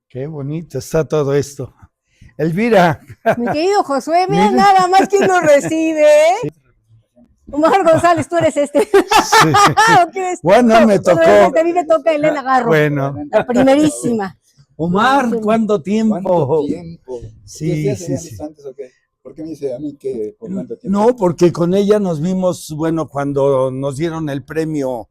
Qué bonito está todo esto. Elvira. Mi querido Josué, mira nada más que uno recibe. Omar González, tú eres este. Sí. Bueno, me tocó. A mí me toca Elena Garro. Bueno. La primerísima. Omar, ¿cuánto tiempo? ¿Cuánto tiempo? Sí, sí, sí. Antes, ¿o qué? ¿Por qué me dice a mí que por cuánto tiempo? No, porque con ella nos vimos, bueno, cuando nos dieron el premio,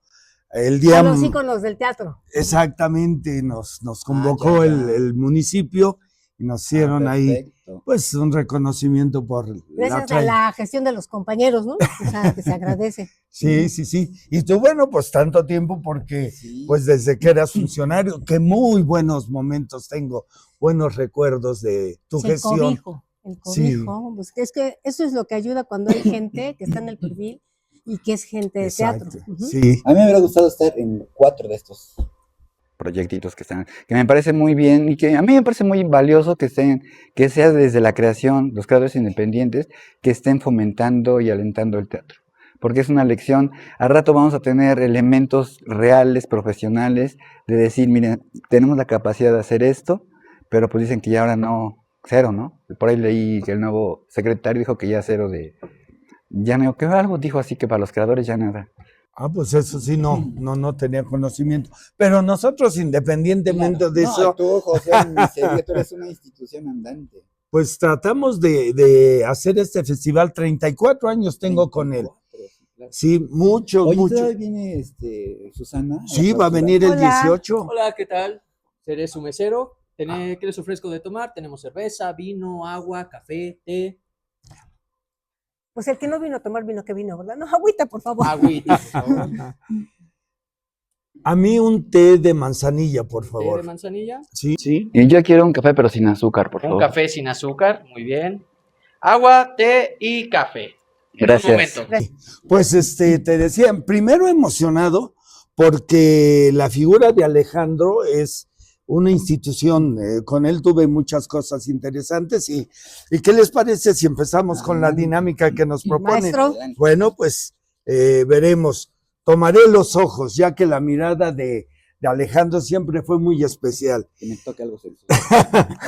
el día... A los íconos del teatro. Exactamente, nos convocó el municipio y nos hicieron ahí, pues, un reconocimiento por gracias a la gestión de los compañeros, ¿no? O sea, que se agradece. Sí, sí, sí. Y tú, bueno, pues tanto tiempo porque, sí, pues desde que eras funcionario, que muy buenos momentos tengo, buenos recuerdos de tu gestión. Cobijo, el cobijo, sí. Pues es que eso es lo que ayuda cuando hay gente que está en el perfil y que es gente de teatro. Sí. A mí me hubiera gustado estar en 4 de estos proyectitos que están, que me parece muy bien y que a mí me parece muy valioso que estén, que sea desde la creación, los creadores independientes, que estén fomentando y alentando el teatro. Porque es una lección, al rato vamos a tener elementos reales, profesionales, de decir, miren, tenemos la capacidad de hacer esto, pero pues dicen que ya ahora no, 0, ¿no? Por ahí leí que el nuevo secretario dijo que ya 0 de, ya no, que algo dijo así que para los creadores ya nada. Ah, pues eso sí, no tenía conocimiento. Pero nosotros, independientemente de eso... Tú, José, tú eres una institución andante. Pues tratamos de hacer este festival, 34 años tengo 34, con él. Sí, mucho, Oye, mucho. ¿todavía viene Susana? Sí, va a venir el 18. Hola, ¿qué tal? Seré su mesero. ¿Qué les ofrezco de tomar? Tenemos cerveza, vino, agua, café, té. Pues el que no vino a tomar vino, que vino, ¿verdad? No, agüita, por favor. Agüita, por favor. A mí un té de manzanilla, por favor. ¿Té de manzanilla? Sí. Sí. Y yo quiero un café, pero sin azúcar, por favor. Un café sin azúcar, muy bien. Agua, té y café. Gracias. Pues te decía, primero emocionado porque la figura de Alejandro es una institución, con él tuve muchas cosas interesantes y ¿qué les parece si empezamos con la dinámica que nos propone? Maestro. Bueno, pues veremos, tomaré los ojos, ya que la mirada de Alejandro siempre fue muy especial. Que me toque algo sexual.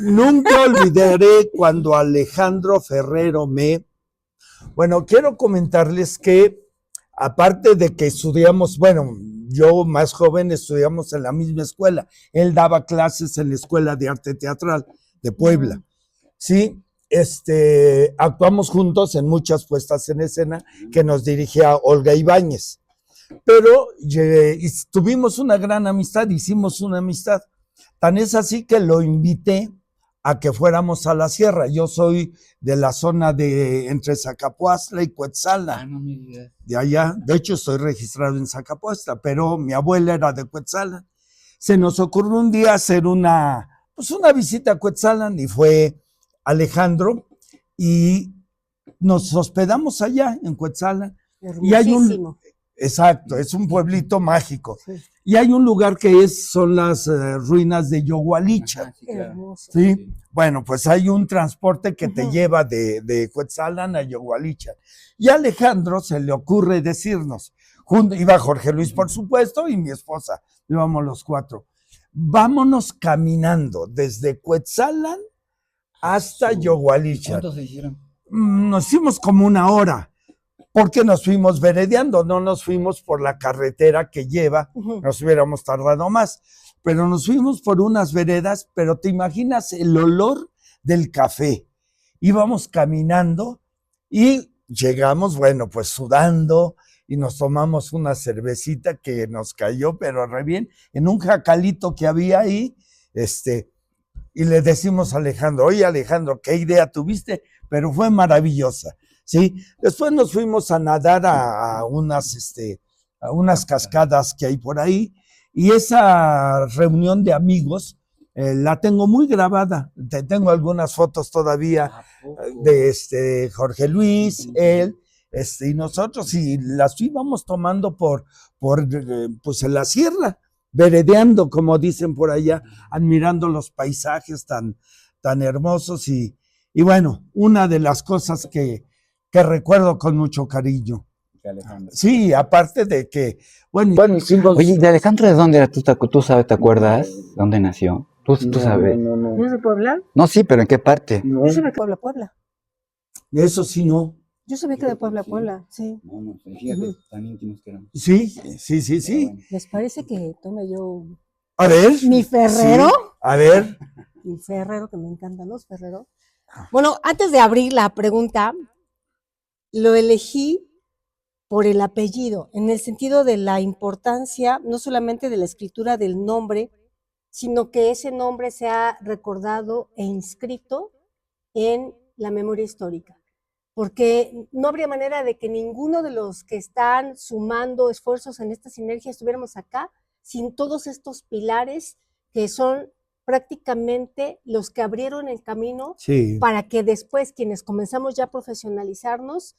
Nunca olvidaré cuando Alejandro Ferrero Bueno, quiero comentarles que aparte de que estudiamos, bueno, yo más joven estudiamos en la misma escuela. Él daba clases en la Escuela de Arte Teatral de Puebla. Sí, actuamos juntos en muchas puestas en escena que nos dirigía Olga Ibáñez. Pero tuvimos una gran amistad, hicimos una amistad. Tan es así que lo invité a que fuéramos a la sierra. Yo soy de la zona de entre Zacapuastla y Cuetzalan. No me digas. De allá, de hecho estoy registrado en Zacapuastla, pero mi abuela era de Cuetzalan. Se nos ocurrió un día hacer una visita a Cuetzalan y fue Alejandro y nos hospedamos allá en Cuetzalan. Y hay exacto, es un pueblito mágico. Sí. Y hay un lugar que son las ruinas de Yogualicha. Ajá, sí, claro. ¿Sí? Bueno, pues hay un transporte que te lleva de Cuetzalan a Yogualicha. Y a Alejandro se le ocurre decirnos, iba Jorge Luis, por supuesto, y mi esposa, íbamos los 4. Vámonos caminando desde Cuetzalan hasta Yogualicha. ¿Cuántos se hicieron? Nos hicimos como 1 hora. Porque nos fuimos veredeando, no nos fuimos por la carretera que lleva, nos hubiéramos tardado más, pero nos fuimos por unas veredas, pero te imaginas el olor del café. Íbamos caminando y llegamos, bueno, pues sudando y nos tomamos una cervecita que nos cayó, pero re bien, en un jacalito que había ahí, y le decimos a Alejandro, oye Alejandro, ¿qué idea tuviste? Pero fue maravillosa. Sí, después nos fuimos a nadar a unas cascadas que hay por ahí y esa reunión de amigos la tengo muy grabada. Tengo algunas fotos todavía de Jorge Luis, él, y nosotros y las íbamos tomando pues en la sierra, veredeando, como dicen por allá, admirando los paisajes tan hermosos y bueno, una de las cosas que recuerdo con mucho cariño. que Alejandro. Sí, aparte de que, bueno, Oye, ¿de Alejandro de dónde era? ¿Tú sabes, te acuerdas dónde nació? ¿Tú sabes? ¿No es de Puebla? No, sí, pero ¿en qué parte? Yo sabía que Puebla, Puebla. eso sí no. Yo sabía que de Puebla, Puebla, sí. No, fíjate, tan íntimos que eran. Sí, sí, sí, sí. Bueno. ¿Les parece que tome yo A ver. mi Ferrero? Sí, a ver. Mi Ferrero, que me encantan los Ferrero. Bueno, antes de abrir la pregunta, lo elegí por el apellido, en el sentido de la importancia, no solamente de la escritura del nombre, sino que ese nombre sea recordado e inscrito en la memoria histórica. Porque no habría manera de que ninguno de los que están sumando esfuerzos en esta sinergia estuviéramos acá sin todos estos pilares que son prácticamente los que abrieron el camino Sí. para que después quienes comenzamos ya a profesionalizarnos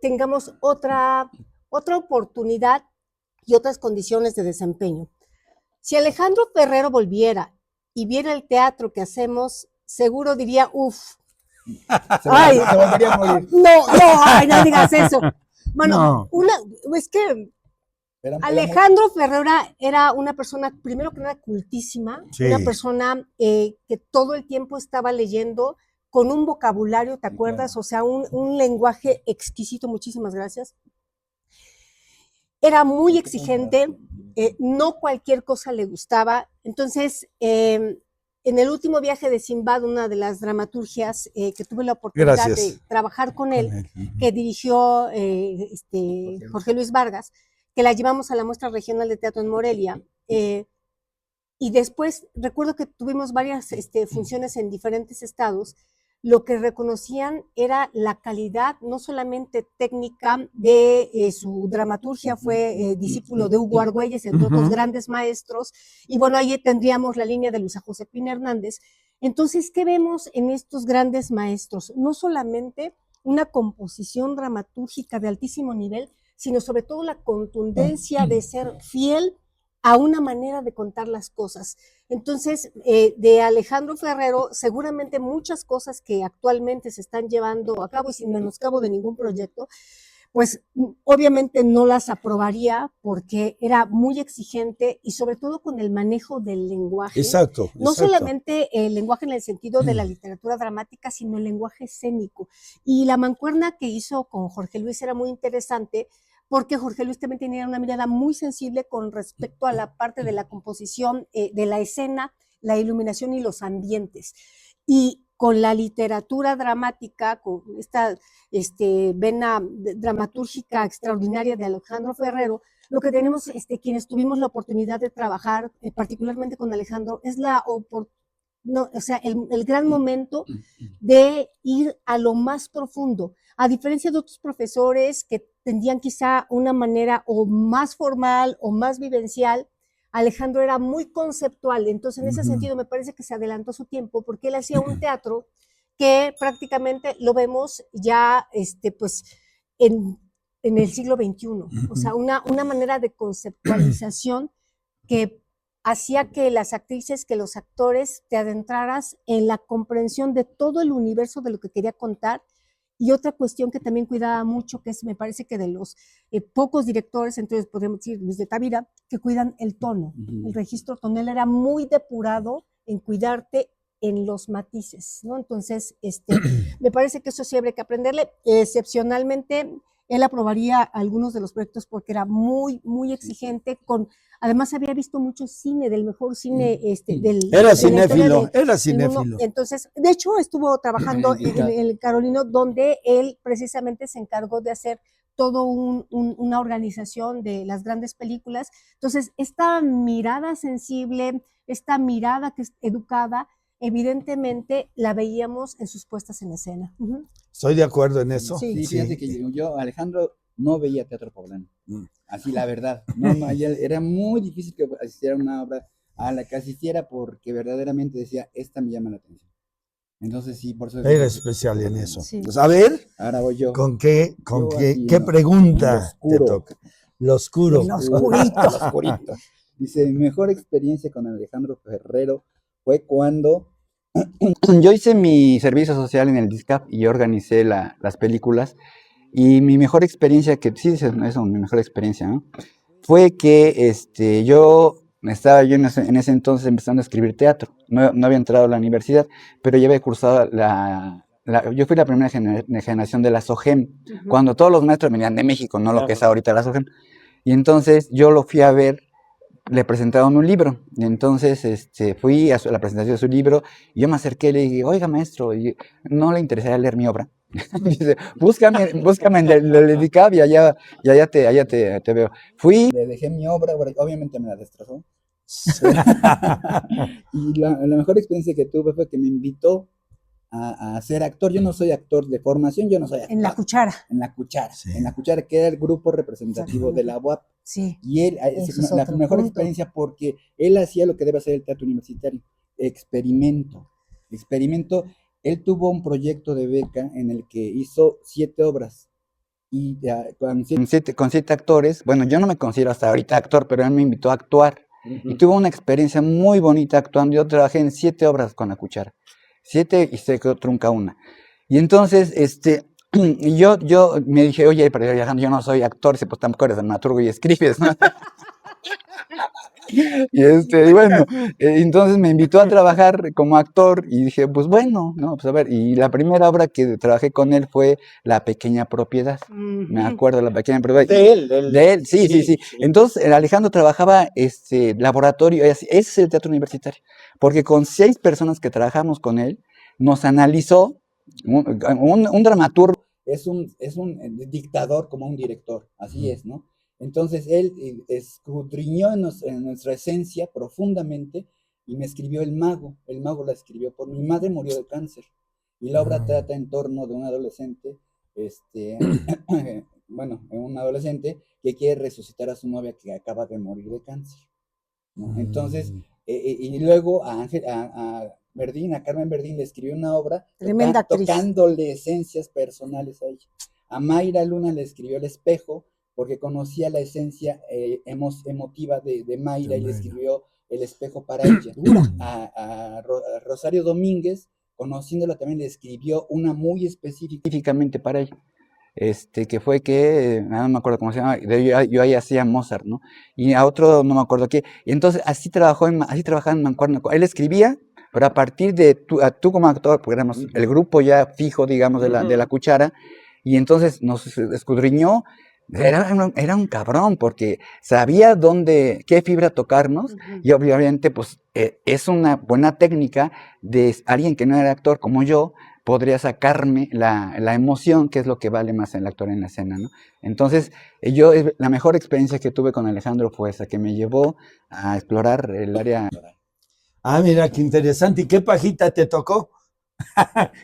tengamos otra oportunidad y otras condiciones de desempeño. Si Alejandro Ferrero volviera y viera el teatro que hacemos, seguro diría, uff, ay, Se volvería a morir. ay, no digas eso. Bueno, No. es que Alejandro Ferrero era una persona, primero que nada, cultísima, Sí. una persona que todo el tiempo estaba leyendo con un vocabulario, ¿te acuerdas? Claro. O sea, un lenguaje exquisito, muchísimas gracias. Era muy exigente, no cualquier cosa le gustaba. Entonces, en el último viaje de Sinbad, una de las dramaturgias que tuve la oportunidad de trabajar con él, que dirigió Jorge Luis Vargas, que la llevamos a la Muestra Regional de Teatro en Morelia. Y después recuerdo que tuvimos varias funciones en diferentes estados. Lo que reconocían era la calidad, no solamente técnica de su dramaturgia, fue discípulo de Hugo Argüelles, entre otros grandes maestros, y bueno, ahí tendríamos la línea de Luisa Josefina Hernández. Entonces, ¿qué vemos en estos grandes maestros? No solamente una composición dramatúrgica de altísimo nivel, sino sobre todo la contundencia de ser fiel a una manera de contar las cosas. Entonces, de Alejandro Ferrero, seguramente muchas cosas que actualmente se están llevando a cabo y sin menoscabo de ningún proyecto, pues obviamente no las aprobaría porque era muy exigente y sobre todo con el manejo del lenguaje. Exacto. No solamente el lenguaje en el sentido de la literatura dramática, sino el lenguaje escénico. Y la mancuerna que hizo con Jorge Luis era muy interesante porque Jorge Luis también tenía una mirada muy sensible con respecto a la parte de la composición de la escena, la iluminación y los ambientes. Y con la literatura dramática, con esta vena dramatúrgica extraordinaria de Alejandro Ferrero, lo que tenemos, quienes tuvimos la oportunidad de trabajar, particularmente con Alejandro, es el gran momento de ir a lo más profundo. A diferencia de otros profesores que tendrían quizá una manera o más formal o más vivencial, Alejandro era muy conceptual. Entonces, en ese sentido, me parece que se adelantó su tiempo porque él hacía un teatro que prácticamente lo vemos ya pues, en el siglo XXI. O sea, una manera de conceptualización que hacía que las actrices, que los actores te adentraras en la comprensión de todo el universo de lo que quería contar. Y otra cuestión que también cuidaba mucho, que es, me parece que de los pocos directores, entonces podemos decir Luis de Tavira, que cuidan el tono. El registro tonal era muy depurado en cuidarte en los matices, ¿no? Entonces, me parece que eso sí habría que aprenderle. Excepcionalmente, él aprobaría algunos de los proyectos porque era muy, muy exigente. Además, había visto mucho cine, del mejor cine Era cinéfilo. Entonces, de hecho, estuvo trabajando en el Carolino, donde él precisamente se encargó de hacer todo una organización de las grandes películas. Entonces, esta mirada sensible, esta mirada que es educada, evidentemente la veíamos en sus puestas en escena. Estoy de acuerdo en eso. Sí, fíjate que yo, Alejandro, no veía teatro poblano. Así la verdad. No, era muy difícil que asistiera a una obra a la que asistiera porque verdaderamente decía, esta me llama la atención. Entonces sí, por eso... Era especial en eso. Sí. Pues, a ver, ahora voy yo. ¿qué pregunta te toca? Lo oscuro. Lo oscurito. Lo oscurito. Dice, mi mejor experiencia con Alejandro Ferrero fue cuando yo hice mi servicio social en el DISCAP y yo organicé las películas. Y mi mejor experiencia, que sí, eso, mi mejor experiencia, ¿no? Fue que estaba yo en ese entonces empezando a escribir teatro. No había entrado a la universidad, pero ya había cursado yo fui la primera generación de la SOGEM, cuando todos los maestros venían de México, no lo que es ahorita la SOGEM. Y entonces yo lo fui a ver, le presentaron un libro, y entonces fui a la presentación de su libro, y yo me acerqué y le dije, oiga maestro, ¿no le interesaría leer mi obra? Dice, búscame en el dedicado y allá te veo. Fui, le dejé mi obra, obviamente me la destrozó. Sí. Y la mejor experiencia que tuve fue que me invitó a ser actor. Yo no soy actor de formación, yo no soy actor. En La Cuchara. En La Cuchara, sí. En La Cuchara, que era el grupo representativo de la UAP. Sí. Y él, la mejor experiencia porque él hacía lo que debe hacer el teatro universitario, experimento. Él tuvo un proyecto de beca en el que hizo 7 obras. Y con 7 actores, bueno, yo no me considero hasta ahorita actor, pero él me invitó a actuar. Y tuvo una experiencia muy bonita actuando. Yo trabajé en 7 obras con La Cuchara. 7 y se quedó trunca una. Y entonces, yo me dije, oye, pero Alejandro, yo no soy actor, pues tampoco eres dramaturgo y escribes, ¿no? Y bueno, entonces me invitó a trabajar como actor y dije, pues bueno, no, pues a ver, y la primera obra que trabajé con él fue La Pequeña Propiedad, me acuerdo, La Pequeña Propiedad. De él, sí. Entonces, Alejandro trabajaba laboratorio, ese es el teatro universitario, porque con 6 personas que trabajamos con él, nos analizó, un dramaturgo es un dictador como un director, así es, ¿no? Entonces él escudriñó en nuestra esencia profundamente y me escribió El Mago. El Mago la escribió por mi madre, murió de cáncer. Y la obra trata en torno de un adolescente, un adolescente que quiere resucitar a su novia que acaba de morir de cáncer, ¿no? Entonces, y luego a Carmen Verdín le escribió una obra tocándole esencias personales a ella. A Mayra Luna le escribió El Espejo, porque conocía la esencia emotiva de Mayra y le escribió El Espejo para ella. A Rosario Domínguez, conociéndola también, le escribió una muy específicamente para ella. Que fue no me acuerdo cómo se llama, yo ahí hacía Mozart, ¿no? Y a otro no me acuerdo qué. Y entonces así trabajaba en Mancuerna. Él escribía, pero a partir de tú como actor, porque éramos el grupo ya fijo, digamos, de la Cuchara, y entonces nos escudriñó. Era un cabrón porque sabía qué fibra tocarnos, y obviamente pues es una buena técnica de alguien que no era actor como yo, podría sacarme la emoción, que es lo que vale más en el actor en la escena, ¿no? Entonces, la mejor experiencia que tuve con Alejandro fue esa, que me llevó a explorar el área. Ah, mira, qué interesante. ¿Y qué pajita te tocó?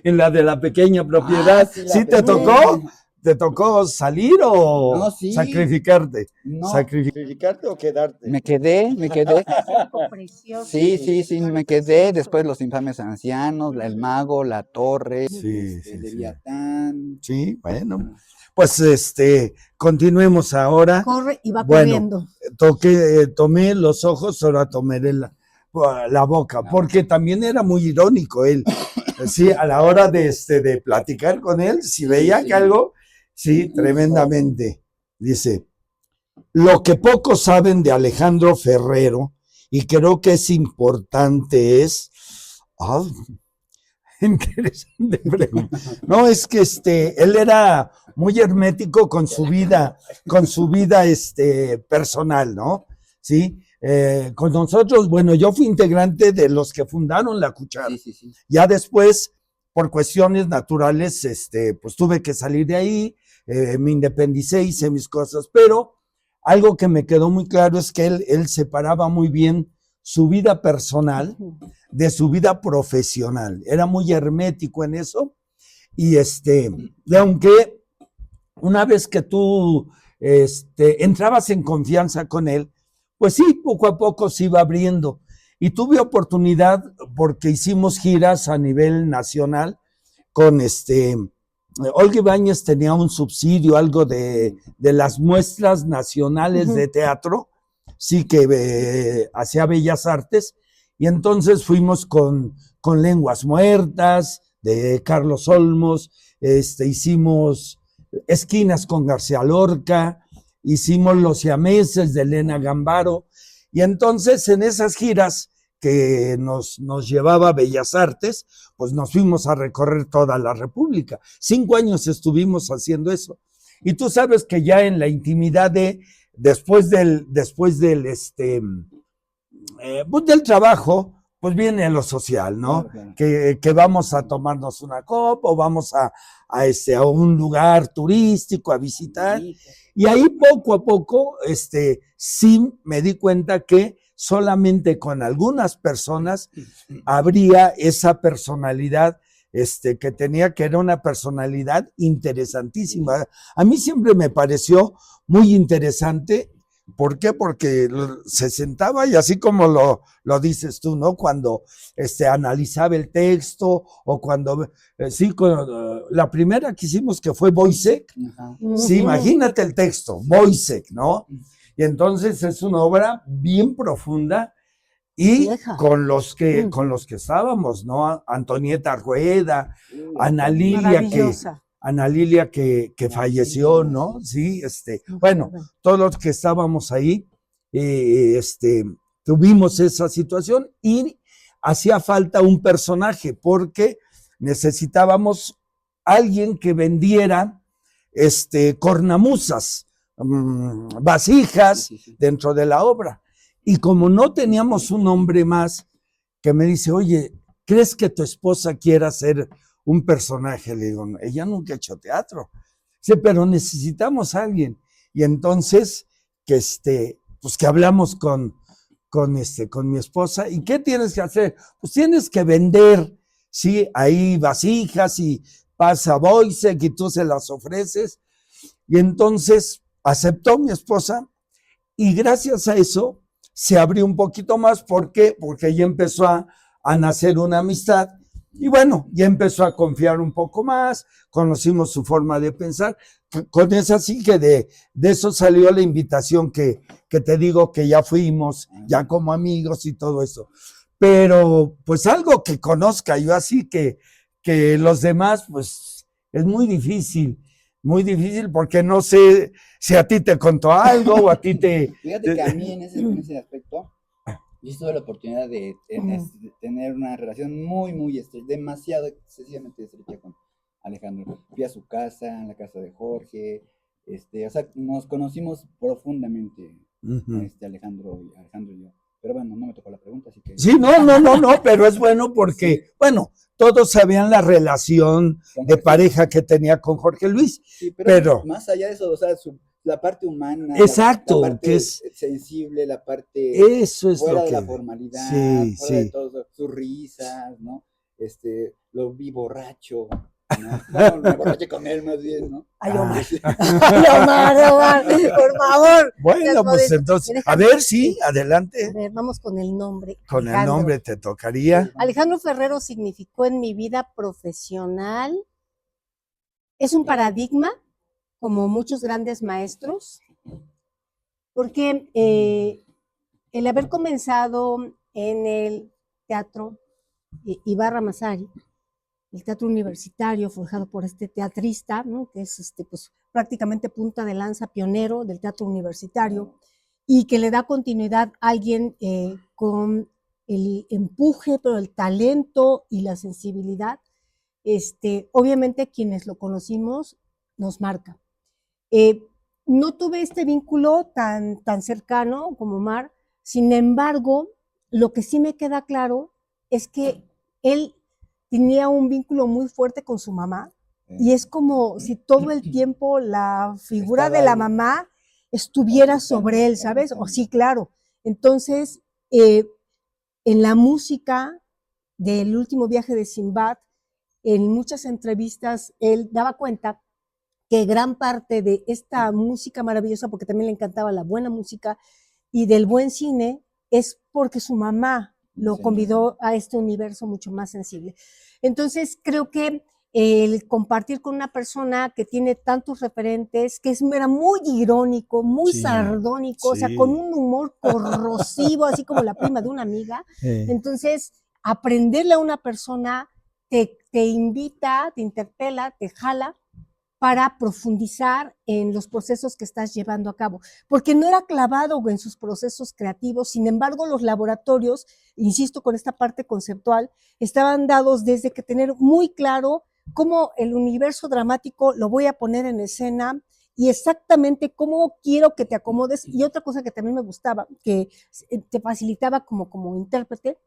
En la de La Pequeña Propiedad. ¿Sí te tocó? ¿Te tocó salir o no, sí. sacrificarte? No. ¿Sacrificarte o quedarte? Me quedé. Sí, me quedé. Después Los Infames Ancianos, El Mago, La Torre, Leviatán. Sí, bueno. Pues continuemos ahora. Corre y va corriendo. Tomé los ojos, ahora tomaré la boca, porque también era muy irónico él. Sí, a la hora de platicar con él, si veía que algo, sí, tremendamente. Dice, lo que pocos saben de Alejandro Ferrero, y creo que es importante, interesante pregunta. No, es que él era muy hermético con su vida personal, ¿no? Sí. Con nosotros, bueno, yo fui integrante de los que fundaron La Cuchara. Sí. Ya después, por cuestiones naturales, pues tuve que salir de ahí, me independicé, hice mis cosas, pero algo que me quedó muy claro es que él separaba muy bien su vida personal de su vida profesional. Era muy hermético en eso, y aunque una vez que tú entrabas en confianza con él, pues sí, poco a poco se iba abriendo. Y tuve oportunidad, porque hicimos giras a nivel nacional con Olga Ibáñez tenía un subsidio, algo de las muestras nacionales de teatro, sí, que hacía Bellas Artes, y entonces fuimos con Lenguas Muertas, de Carlos Olmos, hicimos Esquinas con García Lorca, hicimos Los Siameses de Elena Gambaro, y entonces en esas giras que nos llevaba a Bellas Artes, pues nos fuimos a recorrer toda la República. 5 años estuvimos haciendo eso. Y tú sabes que ya en la intimidad después del trabajo, pues viene lo social, ¿no? Claro. Que vamos a tomarnos una copa o vamos a un lugar turístico a visitar. Y ahí poco a poco, sí me di cuenta que solamente con algunas personas habría esa personalidad que tenía, que era una personalidad interesantísima. A mí siempre me pareció muy interesante. ¿Por qué? Porque se sentaba y así como lo dices tú, ¿no? Cuando analizaba el texto o cuando, la primera que hicimos que fue Wojciech, sí, imagínate el texto, Wojciech, ¿no? Y entonces es una obra bien profunda y con los que estábamos, ¿no? Antonieta Rueda, Ana Lilia que falleció, ¿no? Sí, bueno, todos los que estábamos ahí, tuvimos esa situación y hacía falta un personaje porque necesitábamos alguien que vendiera cornamusas, vasijas dentro de la obra. Y como no teníamos un hombre más que me dice, oye, ¿crees que tu esposa quiera ser un personaje? Le digo, ella nunca ha hecho teatro. Dice, pero necesitamos a alguien. Y entonces, pues que hablamos con mi esposa. ¿Y qué tienes que hacer? Pues tienes que vender, ¿sí? Ahí vasijas y pasa Wojciech y tú se las ofreces. Y entonces aceptó mi esposa y gracias a eso se abrió un poquito más. ¿Por qué? Porque ella empezó a nacer una amistad. Y bueno, ya empezó a confiar un poco más, conocimos su forma de pensar, con eso así que de eso salió la invitación que te digo que ya fuimos, ya como amigos y todo eso. Pero pues algo que conozca yo así que los demás, pues es muy difícil porque no sé si a ti te contó algo o a ti te... Fíjate que a mí en ese aspecto, yo tuve la oportunidad de tener una relación muy, muy estrecha, demasiado excesivamente estrecha con Alejandro. Fui a su casa, en la casa de Jorge, o sea, nos conocimos profundamente, Alejandro y yo. Pero bueno, no me tocó la pregunta, así que... Sí, no, pero es bueno porque, sí. Bueno, todos sabían la relación de pareja que tenía con Jorge Luis, sí, pero más allá de eso, o sea, la parte humana, exacto, la parte que es sensible, la parte eso es fuera lo de que, la formalidad, sí, fuera de todo, sus risas, ¿no? Lo vi borracho, ¿no? Bueno, me borraché con él más bien, ¿no? Ay, Omar. Omar, por favor. Bueno, pues entonces, a ver, sí, adelante. A ver, vamos con el nombre. Con Alejandro. El nombre te tocaría. Alejandro Ferrero significó en mi vida profesional, es un paradigma, como muchos grandes maestros, porque el haber comenzado en el teatro Ibarra Masari, el teatro universitario forjado por este teatrista, ¿no? Que es pues, prácticamente punta de lanza, pionero del teatro universitario, y que le da continuidad a alguien con el empuje, pero el talento y la sensibilidad, obviamente quienes lo conocimos nos marca. No tuve este vínculo tan cercano como Omar, sin embargo, lo que sí me queda claro es que él tenía un vínculo muy fuerte con su mamá, y es como si todo el tiempo la figura de la mamá estuviera sobre él, ¿sabes? O sí, claro. Entonces, en la música del último viaje de Sinbad, en muchas entrevistas, él daba cuenta que gran parte de esta música maravillosa, porque también le encantaba la buena música y del buen cine, es porque su mamá lo convidó a este universo mucho más sensible. Entonces, creo que el compartir con una persona que tiene tantos referentes, que era muy irónico, muy sardónico, o sea, con un humor corrosivo, así como la prima de una amiga. Entonces, aprenderle a una persona te invita, te interpela, te jala, para profundizar en los procesos que estás llevando a cabo, porque no era clavado en sus procesos creativos. Sin embargo, los laboratorios, insisto con esta parte conceptual, estaban dados desde que tener muy claro cómo el universo dramático lo voy a poner en escena y exactamente cómo quiero que te acomodes. Y otra cosa que también me gustaba, que te facilitaba como intérprete,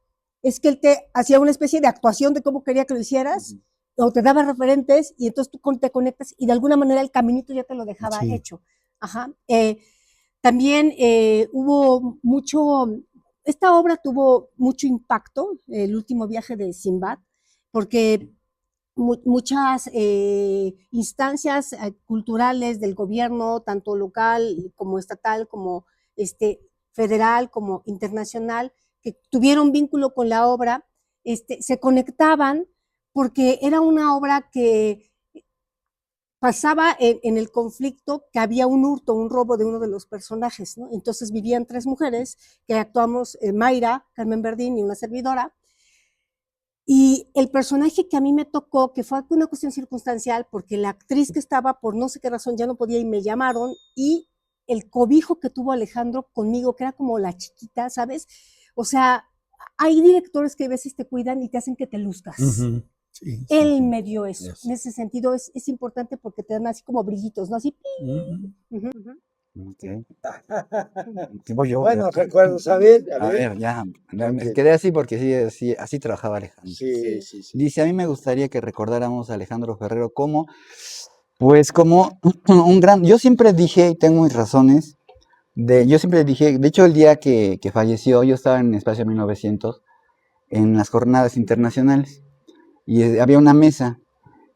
es que él te hacía una especie de actuación de cómo quería que lo hicieras, o te daba referentes, y entonces tú te conectas y de alguna manera el caminito ya te lo dejaba hecho. Ajá. También hubo mucho, esta obra tuvo mucho impacto, el último viaje de Sinbad, porque muchas instancias culturales del gobierno, tanto local como estatal, como federal, como internacional, que tuvieron vínculo con la obra, se conectaban porque era una obra que pasaba en el conflicto, que había un hurto, un robo de uno de los personajes, ¿no? Entonces vivían 3 mujeres, que actuamos Mayra, Carmen Verdín y una servidora, y el personaje que a mí me tocó, que fue una cuestión circunstancial, porque la actriz que estaba, por no sé qué razón, ya no podía y me llamaron, y el cobijo que tuvo Alejandro conmigo, que era como la chiquita, ¿sabes? O sea, hay directores que a veces te cuidan y te hacen que te luzcas. Sí, él me dio eso. En ese sentido es importante porque te dan así como brillitos, ¿no? Así. Okay. Bueno, recuerdo saber. A ver, ya. Me quedé así porque sí, así trabajaba Alejandro. Sí. Dice, a mí me gustaría que recordáramos a Alejandro Ferrero como, pues como un gran, yo siempre dije, y tengo mis razones, yo siempre dije, de hecho el día que falleció, yo estaba en Espacio 1900, en las jornadas internacionales, y había una mesa,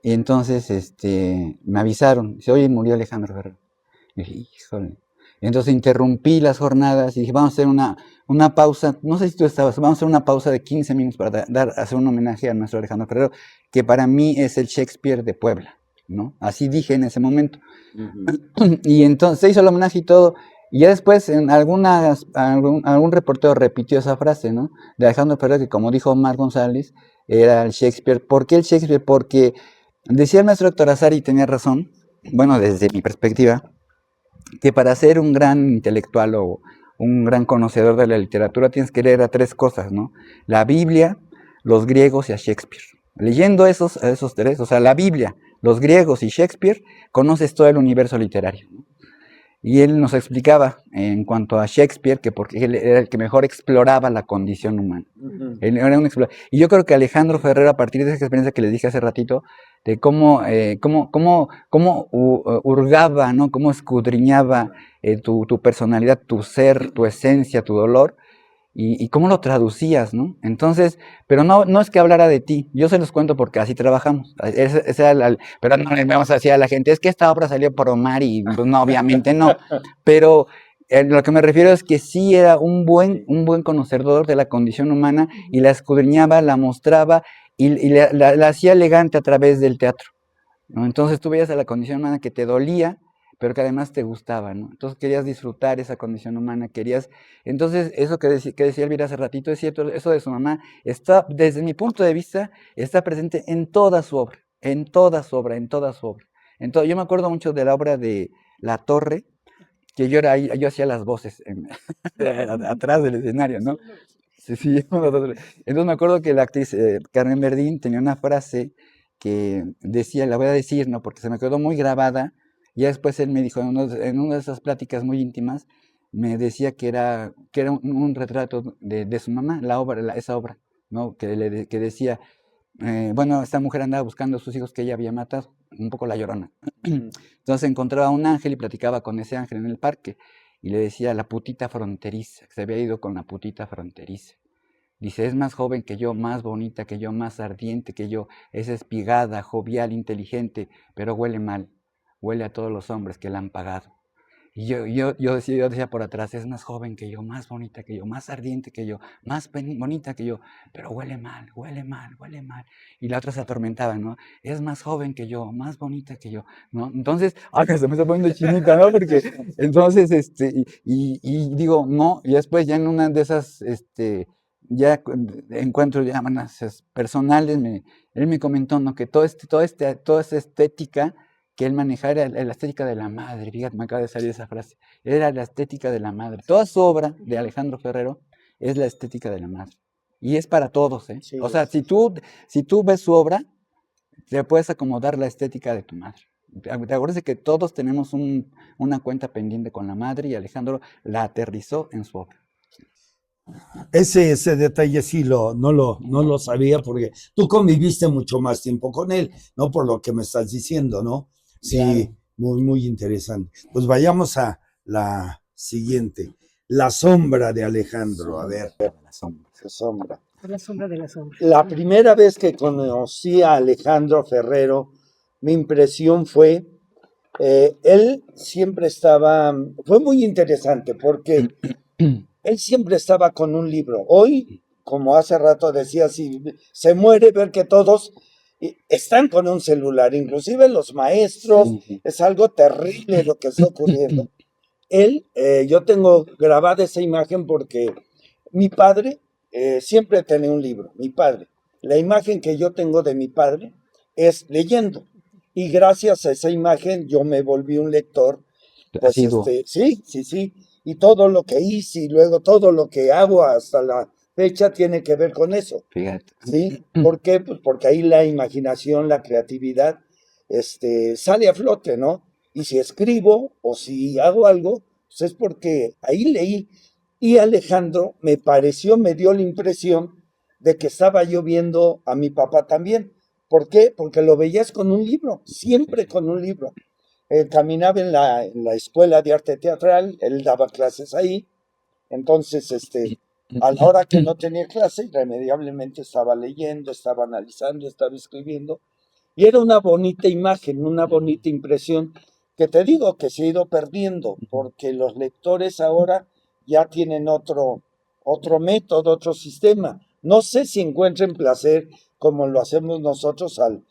y entonces me avisaron, dice, oye, murió Alejandro Ferrero. Y dije, híjole. Entonces interrumpí las jornadas y dije, vamos a hacer una pausa, no sé si tú estabas, vamos a hacer una pausa de 15 minutos para hacer un homenaje a nuestro Alejandro Ferrero, que para mí es el Shakespeare de Puebla, ¿no? Así dije en ese momento. Y entonces se hizo el homenaje y todo, y ya después en algún reportero repitió esa frase, ¿no? De Alejandro Ferrero, que como dijo Omar González, era el Shakespeare. ¿Por qué el Shakespeare? Porque decía el maestro Héctor Azar, y tenía razón, bueno, desde mi perspectiva, que para ser un gran intelectual o un gran conocedor de la literatura tienes que leer a 3 cosas, ¿no? La Biblia, los griegos y a Shakespeare. Leyendo esos 3, o sea, la Biblia, los griegos y Shakespeare, conoces todo el universo literario, ¿no? Y él nos explicaba en cuanto a Shakespeare que porque él era el que mejor exploraba la condición humana. Él era un explorador. Y yo creo que Alejandro Ferrero, a partir de esa experiencia que les dije hace ratito, de cómo hurgaba, ¿no? Cómo escudriñaba tu personalidad, tu ser, tu esencia, tu dolor, y cómo lo traducías, ¿no? Entonces, pero no es que hablara de ti, yo se los cuento porque así trabajamos. Pero no le vamos a decir a la gente, es que esta obra salió por Omar y pues, no, obviamente no. Pero lo que me refiero es que sí era un buen conocedor de la condición humana y la escudriñaba, la mostraba y la hacía elegante a través del teatro, ¿no? Entonces tú veías a la condición humana que te dolía, pero que además te gustaba, ¿no? Entonces querías disfrutar esa condición humana, entonces eso que decía Elvira hace ratito, es cierto, eso de su mamá, está, desde mi punto de vista, está presente en toda su obra, en toda su obra. Yo me acuerdo mucho de la obra de La Torre, que yo hacía las voces atrás del escenario, ¿no? Sí. Entonces me acuerdo que la actriz Carmen Verdín tenía una frase que decía, la voy a decir, ¿no? Porque se me quedó muy grabada. Y después él me dijo, en una de esas pláticas muy íntimas, me decía que era un retrato de su mamá, esa obra, ¿no? Que decía, bueno, esta mujer andaba buscando a sus hijos que ella había matado, un poco la Llorona. Entonces encontraba a un ángel y platicaba con ese ángel en el parque. Y le decía, la putita fronteriza, que se había ido con la putita fronteriza. Dice, es más joven que yo, más bonita que yo, más ardiente que yo, es espigada, jovial, inteligente, pero huele mal, huele a todos los hombres que la han pagado. Y yo decía por atrás, es más joven que yo, más bonita que yo, más ardiente que yo, más bonita que yo, pero huele mal, huele mal, huele mal. Y la otra se atormentaba, ¿no? Es más joven que yo, más bonita que yo, ¿no? Entonces, se me está poniendo chinita, ¿no? Porque entonces, y digo, no, y después ya en una de esas, ya encuentros ya personales, él me comentó, ¿no? Que toda esta estética que él manejaba era la estética de la madre. Fíjate, me acaba de salir esa frase. Era la estética de la madre. Toda su obra de Alejandro Ferrero es la estética de la madre. Y es para todos, ¿eh? Sí, o sea, si tú ves su obra, te puedes acomodar la estética de tu madre. Te acuerdas de que todos tenemos una cuenta pendiente con la madre y Alejandro la aterrizó en su obra. Ese detalle sí no lo sabía porque tú conviviste mucho más tiempo con él, ¿no? Por lo que me estás diciendo, ¿no? Sí, claro. Muy interesante. Pues vayamos a la siguiente. La sombra de Alejandro. A ver. La sombra. La sombra de la sombra. La primera vez que conocí a Alejandro Ferrero, mi impresión fue, él siempre fue muy interesante porque él siempre estaba con un libro. Hoy, como hace rato decía, si se muere ver que todos están con un celular, inclusive los maestros, sí. Es algo terrible lo que está ocurriendo. Él, yo tengo grabada esa imagen porque mi padre siempre tenía un libro, mi padre. La imagen que yo tengo de mi padre es leyendo. Y gracias a esa imagen yo me volví un lector. Pues, sí. Y todo lo que hice y luego todo lo que hago hasta la fecha tiene que ver con eso. Fíjate. ¿Sí? ¿Por qué? Pues porque ahí la imaginación, la creatividad, sale a flote, ¿no? Y si escribo o si hago algo, pues es porque ahí leí. Y Alejandro me dio la impresión de que estaba yo viendo a mi papá también. ¿Por qué? Porque lo veías con un libro, siempre con un libro. Caminaba en la escuela de arte teatral, él daba clases ahí, entonces a la hora que no tenía clase, irremediablemente estaba leyendo, estaba analizando, estaba escribiendo, y era una bonita imagen, una bonita impresión, que te digo que se ha ido perdiendo, porque los lectores ahora ya tienen otro método, otro sistema. No sé si encuentren placer como lo hacemos nosotros al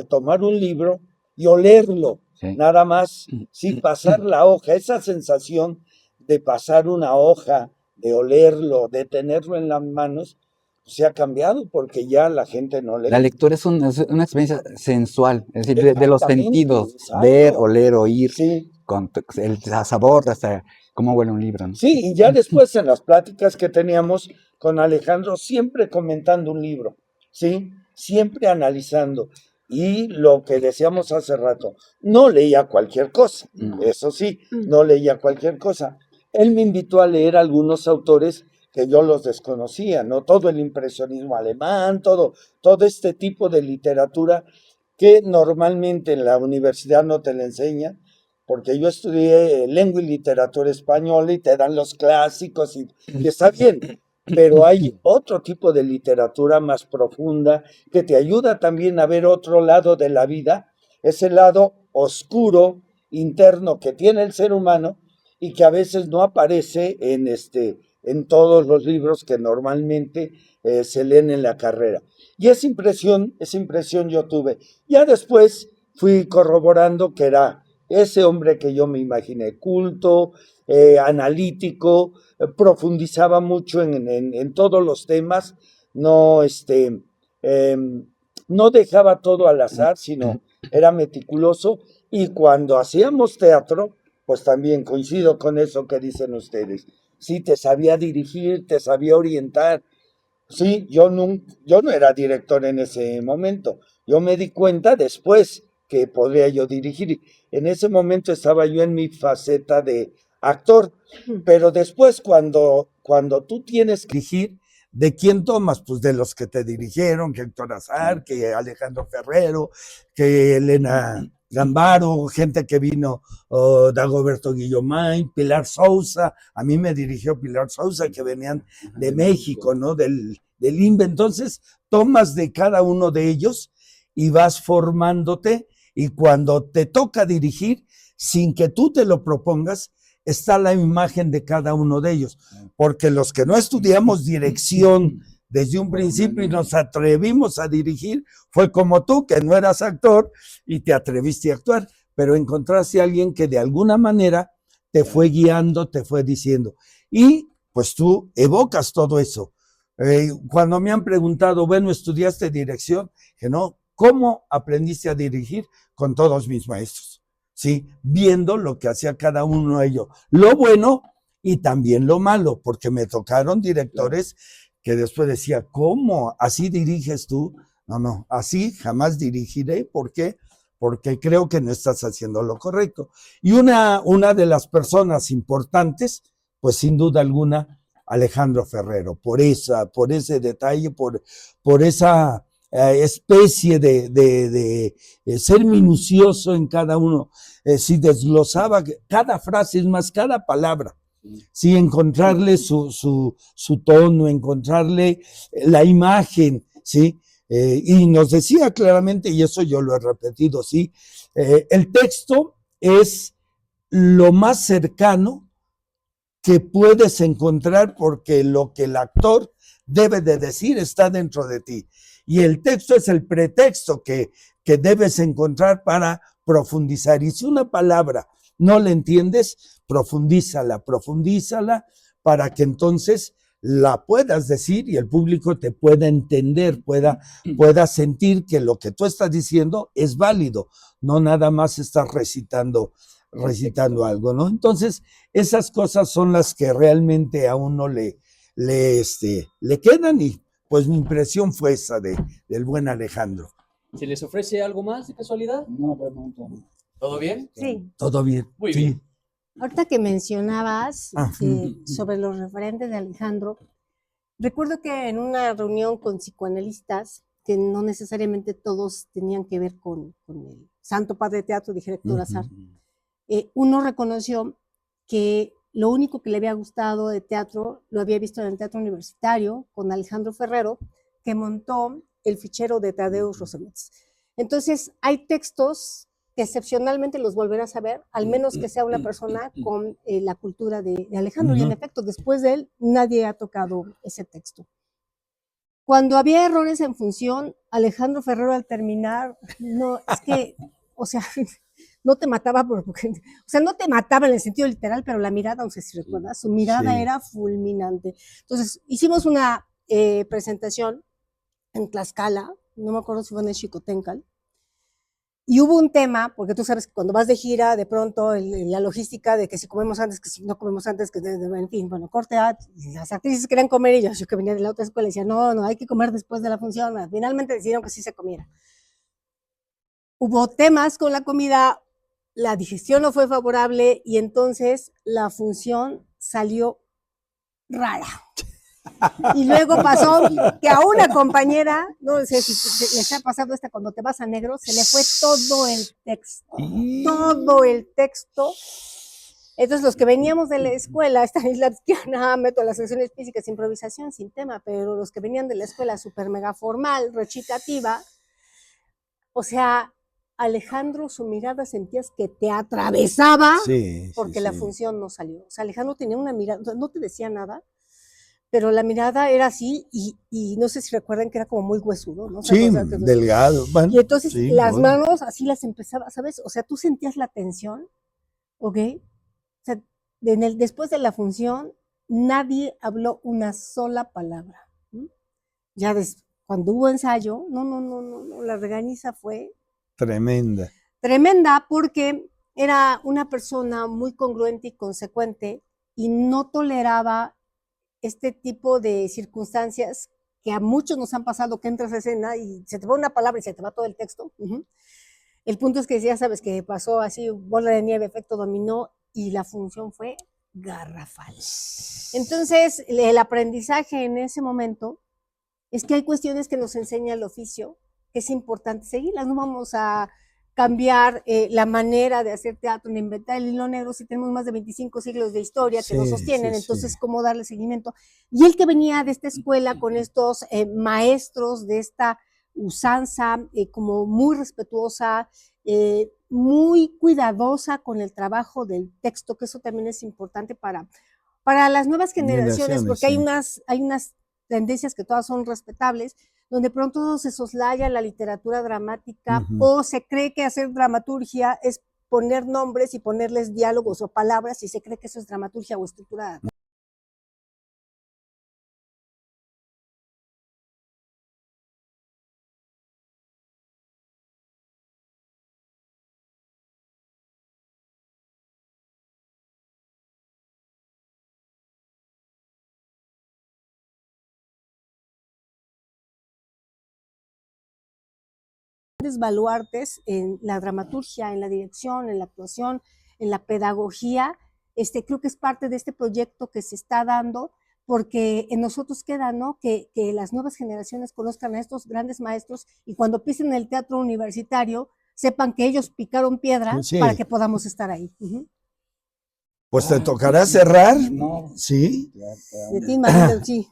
tomar un libro y olerlo. Sí. Nada más, sin pasar la hoja, esa sensación de pasar una hoja, de olerlo, de tenerlo en las manos, se ha cambiado porque ya la gente no lee. La lectura es una experiencia sensual, es decir, de los sentidos, exacto. Ver, oler, oír, sí. Con el sabor, hasta cómo huele un libro, ¿no? Sí, y ya después en las pláticas que teníamos con Alejandro, siempre comentando un libro, ¿sí? Siempre analizando. Y lo que decíamos hace rato, no leía cualquier cosa, eso sí, no leía cualquier cosa. Él me invitó a leer algunos autores que yo los desconocía, ¿no? Todo el impresionismo alemán, todo este tipo de literatura que normalmente en la universidad no te la enseñan, porque yo estudié lengua y literatura española y te dan los clásicos y está bien. Pero hay otro tipo de literatura más profunda que te ayuda también a ver otro lado de la vida, ese lado oscuro, interno que tiene el ser humano y que a veces no aparece en todos los libros que normalmente se leen en la carrera. Y esa impresión yo tuve. Ya después fui corroborando que era ese hombre que yo me imaginé, culto, analítico, profundizaba mucho en todos los temas, no dejaba todo al azar, sino era meticuloso, y cuando hacíamos teatro, pues también coincido con eso que dicen ustedes, sí, te sabía dirigir, te sabía orientar. Sí, yo no era director en ese momento, yo me di cuenta después que podría yo dirigir. En ese momento estaba yo en mi faceta de actor, pero después cuando tú tienes que dirigir, ¿de quién tomas? Pues de los que te dirigieron, que Héctor Azar, que Alejandro Ferrero, que Elena Gambaro, gente que vino, Dagoberto Guillomay, Pilar Sousa, a mí me dirigió Pilar Sousa, que venían de México, ¿no? Del INVE. Entonces, tomas de cada uno de ellos y vas formándote, y cuando te toca dirigir, sin que tú te lo propongas, está la imagen de cada uno de ellos, porque los que no estudiamos dirección desde un principio y nos atrevimos a dirigir, fue como tú, que no eras actor y te atreviste a actuar, pero encontraste a alguien que de alguna manera te fue guiando, te fue diciendo, y pues tú evocas todo eso. Cuando me han preguntado, bueno, ¿estudiaste dirección? Que no, ¿Cómo aprendiste a dirigir? Con todos mis maestros, ¿sí? Viendo lo que hacía cada uno de ellos, lo bueno y también lo malo, porque me tocaron directores que después decía, ¿cómo? ¿Así diriges tú? No, así jamás dirigiré. ¿Por qué? Porque creo que no estás haciendo lo correcto. Y una de las personas importantes, pues sin duda alguna, Alejandro Ferrero, por ese detalle, por esa especie de ser minucioso en cada uno. Si desglosaba cada frase, es más, cada palabra, sí, encontrarle su tono, encontrarle la imagen, ¿sí? Y nos decía claramente, y eso yo lo he repetido, ¿sí? El texto es lo más cercano que puedes encontrar porque lo que el actor debe de decir está dentro de ti. Y el texto es el pretexto que debes encontrar para profundizar. Y si una palabra no la entiendes, profundízala para que entonces la puedas decir y el público te pueda entender, pueda sentir que lo que tú estás diciendo es válido, no nada más estás recitando algo, ¿no? Entonces, esas cosas son las que realmente a uno le quedan y pues mi impresión fue esa del buen Alejandro. ¿Se les ofrece algo más de casualidad? No. ¿Todo bien? Sí. Todo bien. Muy sí. bien. Ahorita que mencionabas sobre los referentes de Alejandro, recuerdo que en una reunión con psicoanalistas, que no necesariamente todos tenían que ver con el Santo Padre de Teatro, dije Héctor Azar, uno reconoció que lo único que le había gustado de teatro lo había visto en el Teatro Universitario con Alejandro Ferrero, que montó el fichero de Tadeusz Rosemets. Entonces, hay textos que excepcionalmente los volverás a ver, al menos que sea una persona con la cultura de Alejandro, y en efecto, después de él, nadie ha tocado ese texto. Cuando había errores en función, Alejandro Ferrero al terminar, no, es que, o sea, no te mataba, no te mataba en el sentido literal, pero la mirada, no sé si recuerdas, su mirada era fulminante. Entonces, hicimos una presentación en Tlaxcala, no me acuerdo si fue en el Xicoténcal, y hubo un tema, porque tú sabes que cuando vas de gira, de pronto la logística de que si comemos antes, que si no comemos antes, que en fin, bueno, corte A, las actrices querían comer y yo que venía de la otra escuela decía, no, hay que comer después de la función. Finalmente decidieron que sí se comiera. Hubo temas con la comida, la digestión no fue favorable y entonces la función salió rara. Y luego pasó que a una compañera, no sé si les ha pasado esta cuando te vas a negro, se le fue todo el texto. Entonces los que veníamos de la escuela, Stanislavskiana, método de las acciones físicas, improvisación sin tema, pero los que venían de la escuela super mega formal, recitativa, o sea, Alejandro, su mirada sentías que te atravesaba porque la función no salió. O sea, Alejandro tenía una mirada, no te decía nada, pero la mirada era así y no sé si recuerdan que era como muy huesudo, ¿no? Sí, o sea, delgado. Bueno, y entonces las manos así las empezaba, ¿sabes? O sea, tú sentías la tensión, ¿ok? O sea, después de la función, nadie habló una sola palabra. Ya cuando hubo ensayo, no, la regañiza fue tremenda. Tremenda porque era una persona muy congruente y consecuente y no toleraba este tipo de circunstancias que a muchos nos han pasado, que entras a escena y se te va una palabra y se te va todo el texto. El punto es que ya sabes que pasó así, bola de nieve, efecto dominó, y la función fue garrafal. Entonces, el aprendizaje en ese momento es que hay cuestiones que nos enseña el oficio, que es importante seguirlas, no vamos a cambiar la manera de hacer teatro, ni inventar el hilo negro si tenemos más de 25 siglos de historia que nos sostienen, entonces cómo darle seguimiento. Y él que venía de esta escuela con estos maestros de esta usanza como muy respetuosa, muy cuidadosa con el trabajo del texto, que eso también es importante para las nuevas generaciones, porque hay unas tendencias que todas son respetables, donde pronto se soslaya la literatura dramática o se cree que hacer dramaturgia es poner nombres y ponerles diálogos o palabras y se cree que eso es dramaturgia o estructura baluartes en la dramaturgia, en la dirección, en la actuación, en la pedagogía. Creo que es parte de este proyecto que se está dando, porque en nosotros queda, ¿no? Que las nuevas generaciones conozcan a estos grandes maestros y cuando pisen el teatro universitario sepan que ellos picaron piedra para que podamos estar ahí. Pues te tocará cerrar. No. Sí. De ti, Marito, sí.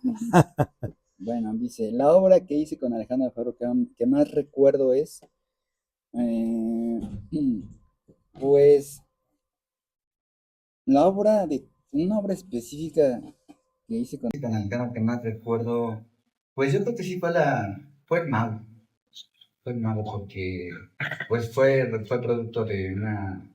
Bueno, dice, la obra que hice con Alejandro Ferro que más recuerdo es, pues, una obra específica que hice con Alejandro que más recuerdo, pues yo creo que sí fue el mago. Fue el mago porque, pues fue producto de una,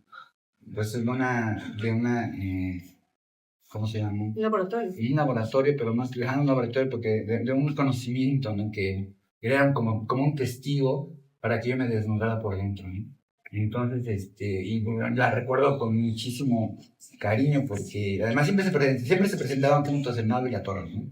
¿cómo se llama? Un laboratorio. Un laboratorio, pero más que un laboratorio porque de un conocimiento, ¿no? Que era como un testigo para que yo me desnudara por dentro, ¿no? Entonces, y la recuerdo con muchísimo cariño porque además siempre se presentaban puntos el mago y la torre, ¿no?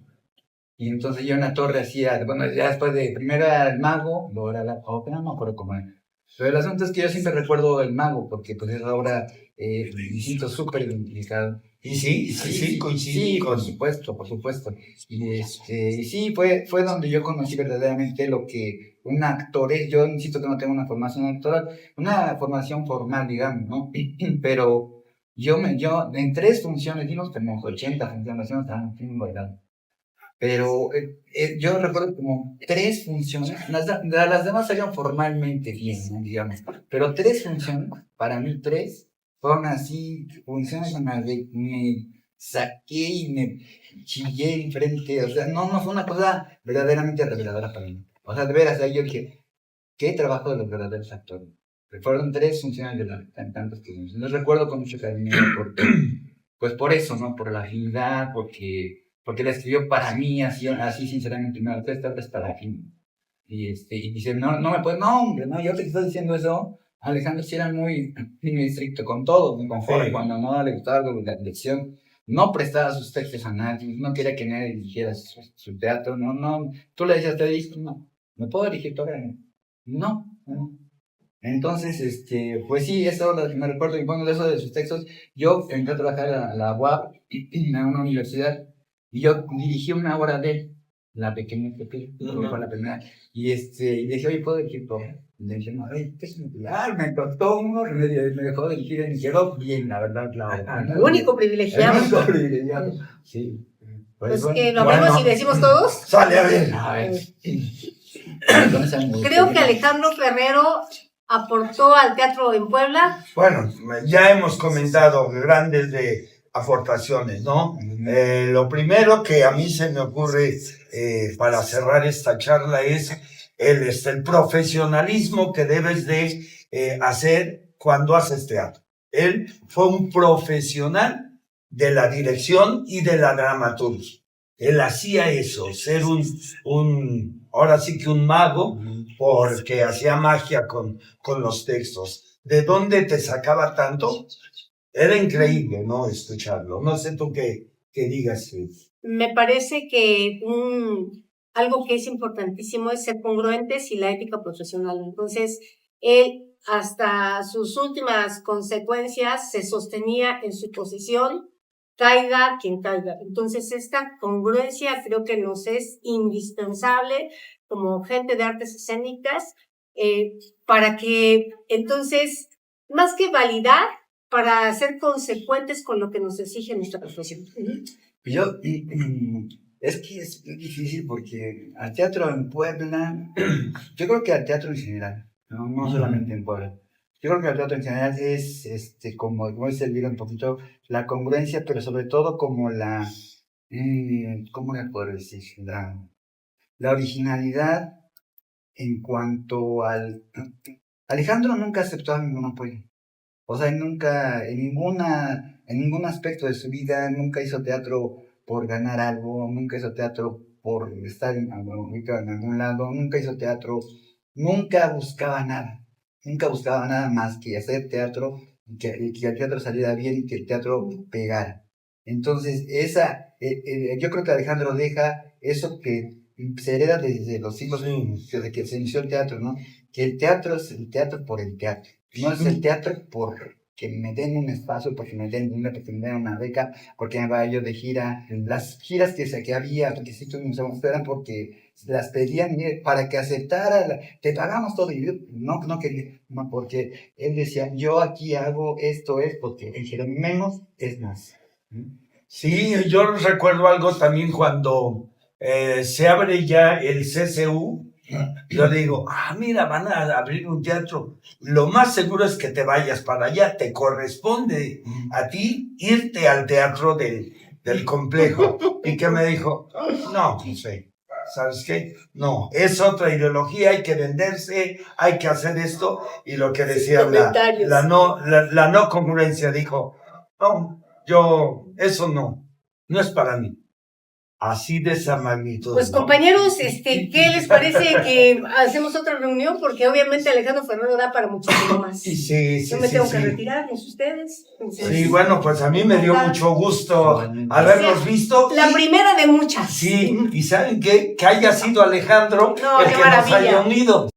Y entonces yo en la torre hacía, bueno, ya después de primero era el mago, luego era la ópera, no me acuerdo cómo era. Pero el asunto es que yo siempre recuerdo el mago porque pues es la obra, me siento súper identificado. Y sí, coincidí. Sí, por supuesto. Y sí, fue donde yo conocí verdaderamente lo que un actor es. Yo insisto que no tengo una formación actoral, una formación formal, digamos, ¿no? Pero yo en 3 funciones, dimos como 80 funciones, estaban bailando. Pero yo recuerdo como 3 funciones, las demás salieron formalmente bien, ¿no? Digamos, pero 3 funciones, para mí 3, fueron así, funciones en las que me saqué y me chillé enfrente, o sea, no fue una cosa verdaderamente reveladora para mí. O sea, de veras, ahí yo dije, ¿qué trabajo de los verdaderos actores? Fueron 3 funciones de tantos que los recuerdo con mucho cariño, pues por eso, ¿no? Por la afinidad, porque la escribió para mí, así sinceramente, me esta obra es para mí. Y dice, no me puedes, no, hombre, no, yo te estoy diciendo eso. Alejandro sí era muy estricto con todo, muy conforme, cuando no le gustaba algo de la dirección, no prestaba sus textos a nadie, no quería que nadie dirigiera su teatro, no, tú le decías, te dije, no, ¿me puedo dirigir tu obra? No. Entonces, pues sí, eso me recuerdo, y bueno, de eso de sus textos, yo entré a trabajar a la UAP, en una universidad, y yo dirigí una obra de él, La Pequeña Pepita, fue la primera, y le dije, oye, ¿puedo dirigir todo? Le dije, no, me costó uno, me dejó dirigir, y quedó bien, la verdad, la obra. El único privilegiado. El único privilegiado, sí. Pues que lo vemos y decimos todos. Sale a ver. Creo que Alejandro Ferrero aportó al teatro en Puebla. Bueno, ya hemos comentado grandes de aportaciones, ¿no? Lo primero que a mí se me ocurre para cerrar esta charla es el profesionalismo que debes de hacer cuando haces teatro. Él fue un profesional de la dirección y de la dramaturgia. Él hacía eso, ser ahora sí que un mago, porque hacía magia con los textos. ¿De dónde te sacaba tanto? Era increíble, ¿no? Escucharlo. No sé tú qué digas. Me parece que algo que es importantísimo es ser congruentes y la ética profesional. Entonces, él hasta sus últimas consecuencias se sostenía en su posición, caiga quien caiga. Entonces, esta congruencia creo que nos es indispensable como gente de artes escénicas para que, entonces, más que validar, para ser consecuentes con lo que nos exige nuestra profesión. Es que es difícil porque al teatro en Puebla, yo creo que al teatro en general, no solamente en Puebla, yo creo que al teatro en general es, como dice Elvira un poquito, la congruencia, pero sobre todo como ¿cómo le puedo decir? La originalidad en cuanto al... Alejandro nunca aceptó ningún apoyo. O sea, nunca, en ningún aspecto de su vida, nunca hizo teatro por ganar algo, nunca hizo teatro por estar en algún lado, nunca hizo teatro, nunca buscaba nada más que hacer teatro y que el teatro saliera bien y que el teatro pegara. Entonces, yo creo que Alejandro deja eso que se hereda desde los siglos, desde que se inició el teatro, ¿no? que el teatro es el teatro por el teatro. No es el teatro por que me den un espacio, porque me den una beca, porque me vaya yo de gira. Las giras que había, requisitos eran porque las pedían para que aceptara, te pagamos todo. Y yo no quería, no, porque él decía, yo aquí hago esto, es porque el menos es más. Sí, yo recuerdo algo también cuando se abre ya el CCU. Yo le digo, mira, van a abrir un teatro. Lo más seguro es que te vayas para allá. Te corresponde a ti irte al teatro del complejo. Y que me dijo, no, José, ¿sabes qué? No, es otra ideología, hay que venderse, hay que hacer esto. Y lo que decía la no congruencia, dijo, no, eso no es para mí. Así de esa magnitud. Pues compañeros, ¿qué les parece que hacemos otra reunión? Porque obviamente Alejandro Ferrero da para muchísimo más. Sí, yo me tengo que retirar, ¿no es ustedes? Entonces, sí, bueno, pues a mí me dio mucho gusto haberlos visto. La primera de muchas. Sí, y ¿saben qué? Que haya sido Alejandro el que nos haya unido.